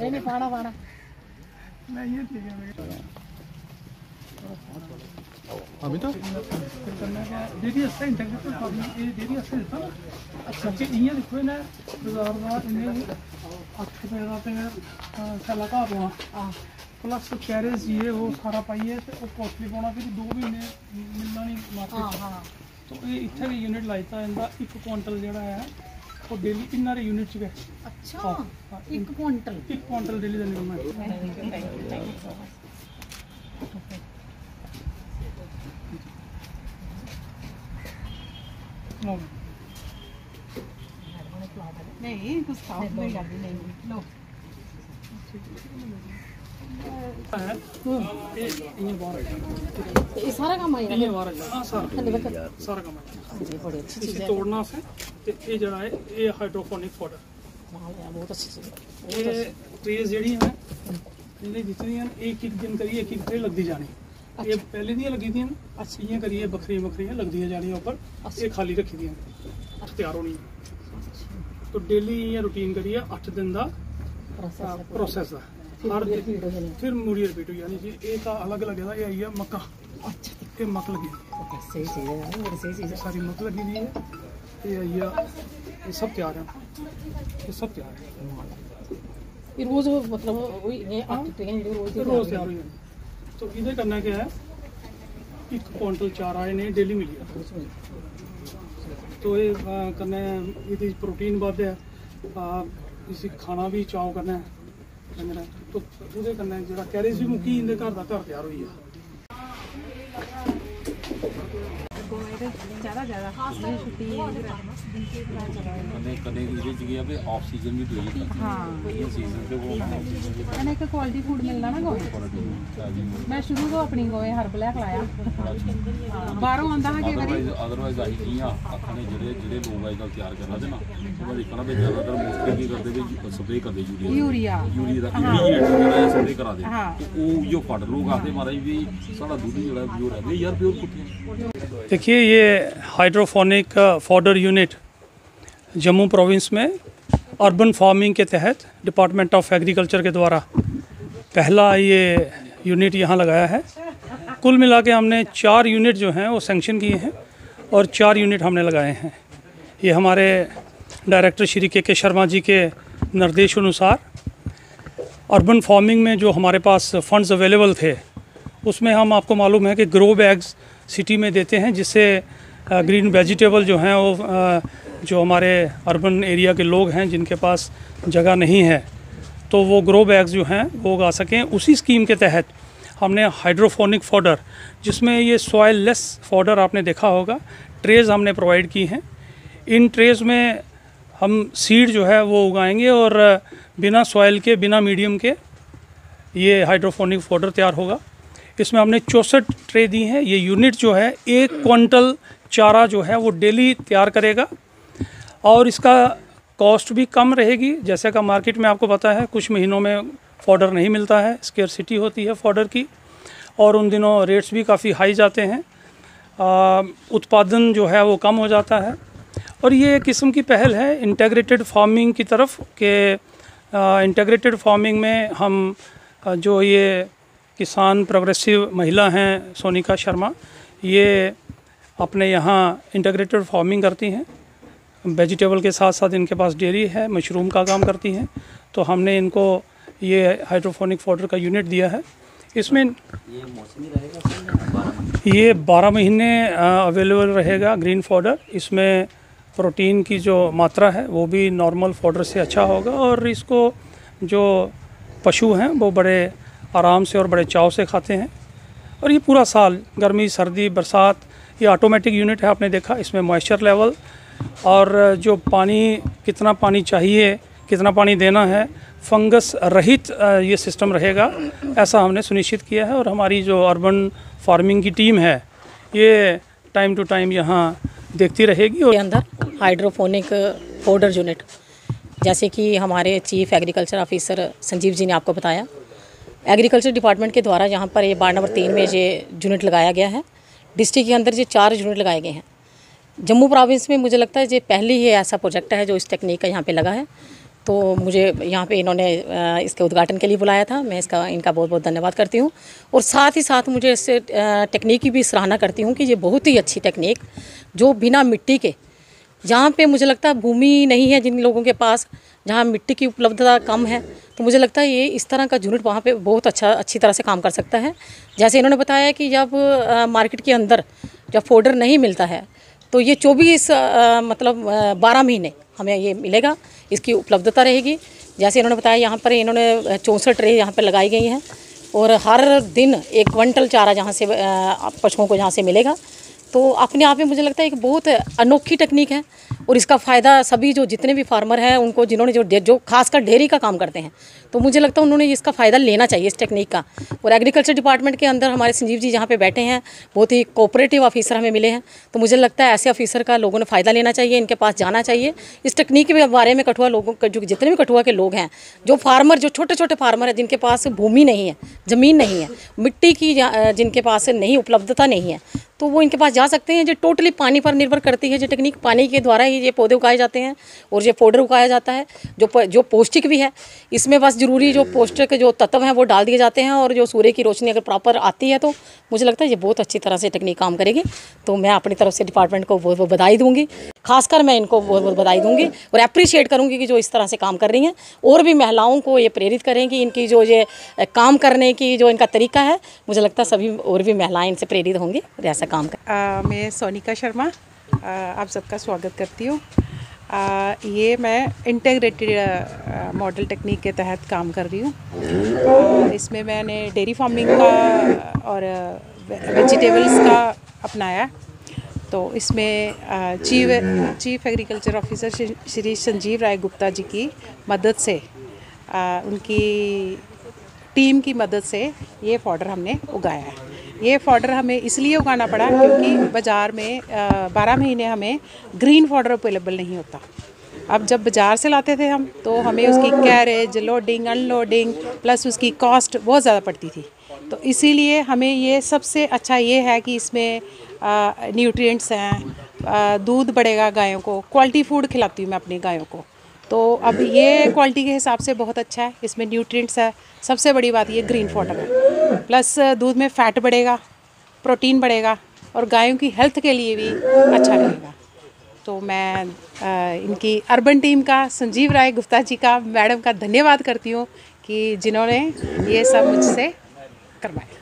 नहीं पाना पाना नहीं है ठीक है अभी तो करना क्या डेरी अच्छा इंटीग्रेटेड फार्मिंग ये डेरी अच्छा देता अच्छा कि इयां देखो ना बाजार ਦਾ इन्हें 8 रुपए ਦਾ ਤੇ ਸਾਲਾ ਘਾ ਪਾਉਣਾ प्लस कैरेज ये वो सारा पाइए तो कॉस्टली पाना फिर 2 महीने मिलना नहीं मार्केट तो ये इतने की यूनिट लाइता इनका 1 क्विंटल जोड़ा है वो डेली इन्ना रे यूनिट च अच्छा 1 क्विंटल डेली का निकलना नहीं कुछ साफ नहीं कर दी नहीं लो ये सारा काम है ये सारा काम जी बड़ी अच्छी चीज है तोड़ना से ते ये जड़ा है ये हाइड्रोपोनिक फॉडर बहुत अच्छी चीज ये ट्रेस जेडी है इन्हें जितनी हैं एक दिन करिए एक ट्रे लगती जानी ये पहले दी लगी थी अच्छा ये करिए बखरी लगती जानी ऊपर ये खाली रखी दी तैयार होनी तो डेली ये रूटीन करिए 8 दिन का प्रोसेस है हर फिर मुड़ी रिपीट हो जानी जी एक अलग लगेगा ये आई है मक्का अच्छा ये मक लगी सही चीज है बड़ी सही चीज है सारी मक लगी हुई है ये आई है ये सब तैयार है ये सब तैयार है ये रोज मतलब वही ये रोज तैयार हो जाए तो इधर करना क्या है 1 क्विंटल चारा इन्हें डेली मिली है तो ये करना है ये प्रोटीन बढ़ है इसी खाना भी चाव करना है तो वो करना है जो कैरेज भी मुक्की इनके घर का घर तैयार हुई है ज्यादा छुट्टी कने ਇਹਦੇ ਚ ਗਿਆ ਵੀ ਆਫ ਸੀਜ਼ਨ ਵੀ ਦੋਈ हां ਇਹ ਸੀਜ਼ਨ ਤੇ ਉਹ मैंने एक क्वालिटी फूड मिलना ना गोए मैं शुरू ਤੋਂ ਆਪਣੀ ਗੋਏ ਹਰਬਲ ਖਲਾਇਆ ਬਾਹਰੋਂ ਆਂਦਾ ਹੈ ਕਿ ਵਾਰੀ ਅਦਰਵਾਈਜ਼ ਆਹੀ ਕੀ ਆ ਆਪਣੇ ਜਿਹੜੇ ਲੋਕ ਅੱਜ ਕੱਲ੍ਹ ਤਿਆਰ ਕਰਨਾ ਤੇ ਨਾ ਉਹ ਦੇਖਣਾ ਵੀ ਜ਼ਿਆਦਾਤਰ ਮੋਸਟਲੀ ਕੀ ਕਰਦੇ ਵੀ ਸਪਰੇਅ ਕਰਦੇ ਯੂਰੀਆ ਦਾ ਇਮੀਡੀਏਟ ਜਿਹੜਾ ਸਪਰੇਅ ਕਰਾ ਦੇ ਉਹ ਜੋ ਫੜ ਲੋਕ ਆਖਦੇ ਮਾਰਾ ਵੀ ਸਾਡਾ ਦੁੱਧ ਜਿਹੜਾ ਪਿਓਰ ਹੈ ਯਾਰ ਪਿਓਰ ਕੁੱਤੀ देखिए ये hydroponic fodder unit Jammu province में अर्बन फार्मिंग के तहत डिपार्टमेंट ऑफ एग्रीकल्चर के द्वारा पहला ये यूनिट यहाँ लगाया है। कुल मिला के हमने 4 यूनिट जो हैं वो सैंक्शन किए हैं और 4 यूनिट हमने लगाए हैं। ये हमारे डायरेक्टर श्री के शर्मा जी के निर्देश अनुसार अर्बन फार्मिंग में जो हमारे पास फंड्स अवेलेबल थे उसमें हम आपको मालूम है कि ग्रो बैग्स सिटी में देते हैं जिससे ग्रीन वेजिटेबल जो हैं वो जो हमारे अर्बन एरिया के लोग हैं जिनके पास जगह नहीं है तो वो ग्रो बैग्स जो हैं वो उगा सकें। उसी स्कीम के तहत हमने हाइड्रोफोनिक फॉडर जिसमें ये सॉइल लेस फॉडर आपने देखा होगा ट्रेज़ हमने प्रोवाइड की हैं। इन ट्रेज़ में हम सीड जो है वो उगाएंगे और बिना सॉइल के बिना मीडियम के ये हाइड्रोफोनिक फॉडर तैयार होगा। इसमें हमने 64 ट्रे दी हैं। ये यूनिट जो है 1 क्विंटल चारा जो है वो डेली तैयार करेगा और इसका कॉस्ट भी कम रहेगी। जैसे का मार्केट में आपको पता है कुछ महीनों में फॉडर नहीं मिलता है, स्केर्सिटी होती है फॉडर की और उन दिनों रेट्स भी काफ़ी हाई जाते हैं, उत्पादन जो है वो कम हो जाता है। और ये एक किस्म की पहल है इंटीग्रेटेड फार्मिंग की तरफ के इंटीग्रेटेड फार्मिंग में हम जो ये किसान प्रोग्रेसिव महिला हैं सोनिका शर्मा ये अपने यहाँ इंटीग्रेटेड फार्मिंग करती हैं। वेजिटेबल के साथ साथ इनके पास डेयरी है, मशरूम का काम करती हैं। तो हमने इनको ये हाइड्रोफोनिक फॉडर का यूनिट दिया है। इसमें ये 12 महीने अवेलेबल रहेगा ग्रीन फॉडर। इसमें प्रोटीन की जो मात्रा है वो भी नॉर्मल फॉडर से अच्छा होगा और इसको जो पशु हैं वो बड़े आराम से और बड़े चाव से खाते हैं। और ये पूरा साल गर्मी सर्दी बरसात ये ऑटोमेटिक यूनिट है, आपने देखा इसमें मॉइस्चर लेवल और जो पानी कितना पानी चाहिए, कितना पानी देना है, फंगस रहित ये सिस्टम रहेगा, ऐसा हमने सुनिश्चित किया है। और हमारी जो अर्बन फार्मिंग की टीम है ये टाइम टू टाइम यहाँ देखती रहेगी। और अंदर हाइड्रोपोनिक फॉडर यूनिट, जैसे कि हमारे chief agriculture officer Sanjeev ji ने आपको बताया, एग्रीकल्चर डिपार्टमेंट के द्वारा यहाँ पर ये वार्ड नंबर 3 में ये यूनिट लगाया गया है। डिस्ट्रिक्ट के अंदर ये 4 यूनिट लगाए गए हैं। जम्मू प्रोविंस में मुझे लगता है ये पहली ही ऐसा प्रोजेक्ट है जो इस टेक्निक का यहाँ पे लगा है। तो मुझे यहाँ पे इन्होंने इसके उद्घाटन के लिए बुलाया था, मैं इनका बहुत बहुत धन्यवाद करती हूँ। और साथ ही साथ मुझे इससे टेक्निक की भी सराहना करती हूँ कि ये बहुत ही अच्छी टेक्निक, जो बिना मिट्टी के, जहाँ पे मुझे लगता है भूमि नहीं है जिन लोगों के पास, जहाँ मिट्टी की उपलब्धता कम है, तो मुझे लगता है ये इस तरह का यूनिट वहाँ पे बहुत अच्छी तरह से काम कर सकता है। जैसे इन्होंने बताया कि जब मार्केट के अंदर जब फोडर नहीं मिलता है तो ये 12 महीने हमें ये मिलेगा, इसकी उपलब्धता रहेगी। जैसे इन्होंने बताया यहाँ पर इन्होंने 64 ट्रे यहाँ पर लगाई गई हैं और हर दिन 1 क्विंटल चारा जहाँ से पशुओं को जहाँ से मिलेगा। तो अपने आप में मुझे लगता है एक बहुत अनोखी टेक्निक है और इसका फ़ायदा सभी जो जितने भी फार्मर हैं उनको, जिन्होंने जो खासकर डेयरी का काम करते हैं, तो मुझे लगता है उन्होंने इसका फ़ायदा लेना चाहिए इस टेक्निक का। और एग्रीकल्चर डिपार्टमेंट के अंदर हमारे संजीव जी जहाँ पे बैठे हैं, बहुत ही कोऑपरेटिव ऑफिसर हमें मिले हैं। तो मुझे लगता है ऐसे ऑफिसर का लोगों ने फ़ायदा लेना चाहिए, इनके पास जाना चाहिए। इस टेक्निक के बारे में कठुआ लोगों का, जो जितने भी कठुआ के लोग हैं, जो फार्मर, जो छोटे छोटे फार्मर हैं जिनके पास भूमि नहीं है, ज़मीन नहीं है, मिट्टी की जिनके पास नहीं उपलब्धता नहीं है, तो वो इनके पास जा सकते हैं। जो टोटली पानी पर निर्भर करती है जो टेक्निक, पानी के द्वारा ही ये पौधे उगाए जाते हैं और ये पाउडर उगाया जाता है जो पौष्टिक भी है। इसमें बस ज़रूरी जो पौष्टिक जो तत्व हैं वो डाल दिए जाते हैं और जो सूर्य की रोशनी अगर प्रॉपर आती है तो मुझे लगता है ये बहुत अच्छी तरह से टेक्निक काम करेगी। तो मैं अपनी तरफ से डिपार्टमेंट को बहुत बहुत बधाई दूँगी, खासकर मैं इनको बहुत बहुत बधाई दूँगी और अप्रिशिएट करूँगी कि जो इस तरह से काम कर रही हैं। और भी महिलाओं को ये प्रेरित करेंगी, इनकी जो ये काम करने की जो इनका तरीका है, मुझे लगता है सभी और भी महिलाएँ इनसे प्रेरित होंगी और ऐसा काम कर। मैं सोनिका शर्मा आप सबका स्वागत करती हूँ। ये मैं इंटीग्रेटेड मॉडल टेक्निक के तहत काम कर रही हूँ। इसमें मैंने डेयरी फार्मिंग का और वेजिटेबल्स का अपनाया। तो इसमें chief agriculture officer Shri Sanjeev Rai Gupta ji की मदद से, उनकी टीम की मदद से ये फॉडर हमने उगाया है। ये फॉडर हमें इसलिए उगाना पड़ा क्योंकि बाज़ार में 12 महीने हमें ग्रीन फॉडर अवेलेबल नहीं होता। अब जब बाज़ार से लाते थे हम तो हमें उसकी कैरेज, लोडिंग, अनलोडिंग प्लस उसकी कॉस्ट बहुत ज़्यादा पड़ती थी। तो इसीलिए हमें ये सबसे अच्छा ये है कि इसमें न्यूट्रिएंट्स हैं, दूध बढ़ेगा गायों को, क्वालिटी फूड खिलाती हूँ मैं अपनी गायों को। तो अब ये क्वालिटी के हिसाब से बहुत अच्छा है, इसमें न्यूट्रिएंट्स है। सबसे बड़ी बात ये ग्रीन फॉडर है, प्लस दूध में फ़ैट बढ़ेगा, प्रोटीन बढ़ेगा और गायों की हेल्थ के लिए भी अच्छा रहेगा। तो मैं इनकी अर्बन टीम का, संजीव राय गुप्ता जी का, मैडम का धन्यवाद करती हूँ कि जिन्होंने ये सब मुझसे करवाया।